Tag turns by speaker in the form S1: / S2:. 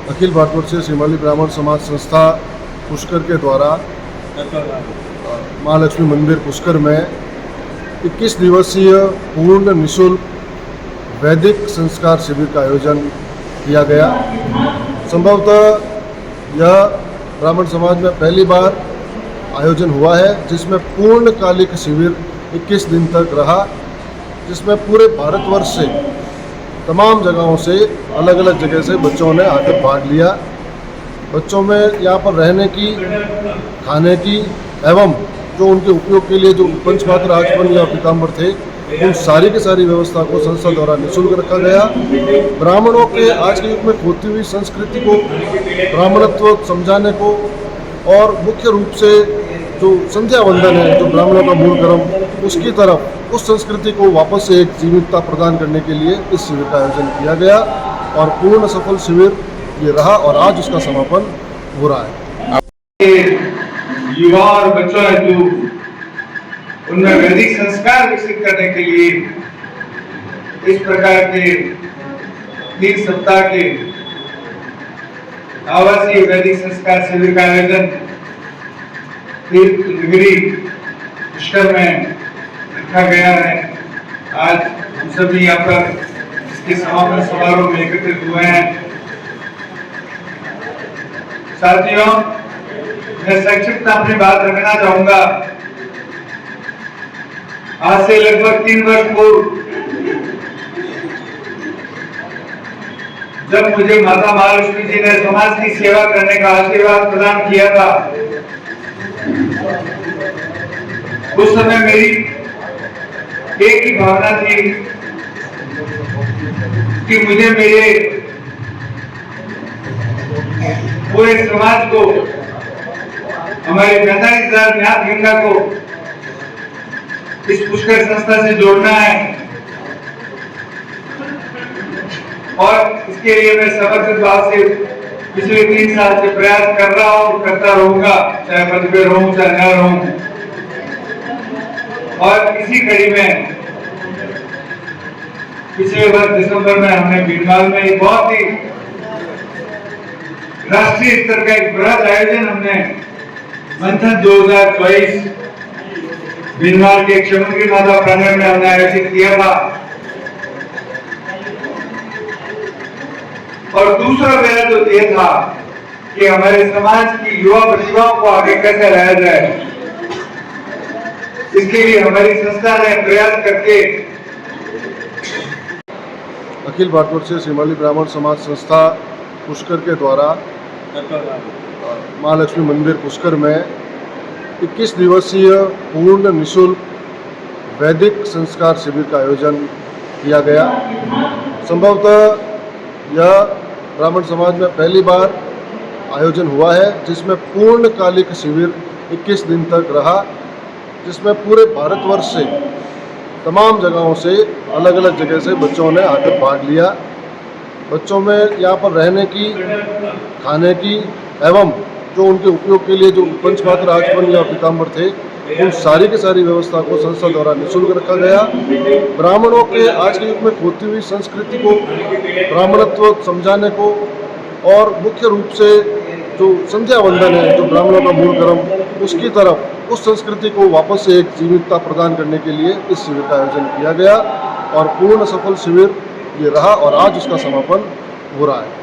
S1: अखिल भारतवर्षीय श्रीमाली ब्राह्मण समाज संस्था पुष्कर के द्वारा महालक्ष्मी मंदिर पुष्कर में 21 दिवसीय पूर्ण निःशुल्क वैदिक संस्कार शिविर का आयोजन किया गया। संभवतः यह ब्राह्मण समाज में पहली बार आयोजन हुआ है जिसमें पूर्णकालिक शिविर 21 दिन तक रहा, जिसमें पूरे भारतवर्ष से तमाम जगहों से अलग अलग जगह से बच्चों ने आकर भाग लिया। बच्चों में यहाँ पर रहने की, खाने की एवं जो उनके उपयोग के लिए जो पंचपात्र आचमन या पीताम्बर थे, उन सारी की सारी व्यवस्था को संस्था द्वारा निःशुल्क रखा गया। ब्राह्मणों के आज के युग में खोती हुई संस्कृति को, ब्राह्मणत्व समझाने को और मुख्य रूप से जो संध्या वंदन है, जो ब्राह्मणों का मूल कर्म, उसकी तरफ उस संस्कृति को वापस से एक जीवितता प्रदान करने के लिए इस शिविर का आयोजन किया गया और पूर्ण सफल शिविर ये रहा और आज उसका समापन हो रहा है।
S2: युवा और बच्चों हेतु उनमें वैदिक संस्कार विकसित करने के लिए इस प्रकार के 3 सप्ताह के आवासीय वैदिक संस्कार शिविर का आयोजन तीर्थगिरी पुष्कर में रखा गया है। आज हम सभी यहाँ पर इसके समापन समारोह में एकत्रित हुए हैं। साथियों, मैं संक्षिप्त अपनी बात रखना चाहूंगा। आज से लगभग 3 वर्ष पूर्व जब मुझे माता महालक्ष्मी जी ने समाज की सेवा करने का आशीर्वाद प्रदान किया था, उस समय मेरी एक ही भावना थी कि मुझे मेरे पूरे समाज को, हमारे 45,000 ज्ञात गंगा को इस पुष्कर संस्था से जोड़ना है और इसके लिए मैं समर्पित भाव से पिछले 3 साल से प्रयास कर रहा हूं, करता रहूंगा, चाहे पद पे रहूं चाहे न रहूं। और इसी कड़ी में पिछले वर्ष दिसंबर में हमने भीनमाल में एक बहुत ही राष्ट्रीय स्तर का एक बृहद आयोजन हमने मंथन 2024 भीनमाल के क्षमुद्री माता प्रांगण में हमने आयोजित किया था। और दूसरा मेरा जो ध्येय था कि हमारे समाज की युवा प्रतिभाओं को आगे कैसे लाया जाए, इसके लिए हमारी संस्था ने प्रयास करके
S1: अखिल भारतवर्षीय श्रीमाली ब्राह्मण समाज संस्था पुष्कर के द्वारा महालक्ष्मी मंदिर पुष्कर में 21 दिवसीय पूर्ण निःशुल्क वैदिक संस्कार शिविर का आयोजन किया गया। संभवतः यह ब्राह्मण समाज में पहली बार आयोजन हुआ है जिसमें पूर्णकालिक शिविर 21 दिन तक रहा, जिसमें पूरे भारतवर्ष से तमाम जगहों से अलग अलग जगह से बच्चों ने आकर भाग लिया। बच्चों में यहाँ पर रहने की, खाने की एवं जो उनके उपयोग के लिए जो पंचपात्र आचमन या पीताम्बर थे, उन सारी की सारी व्यवस्था को संस्था द्वारा निःशुल्क रखा गया। ब्राह्मणों के आज के युग में खोती हुई संस्कृति को, ब्राह्मणत्व समझाने को और मुख्य रूप से जो संध्या वंदन है, जो ब्राह्मणों का मूल कर्म, उसकी तरफ उस संस्कृति को वापस से एक जीवितता प्रदान करने के लिए इस शिविर का आयोजन किया गया और पूर्ण सफल शिविर ये रहा और आज उसका समापन हो रहा है।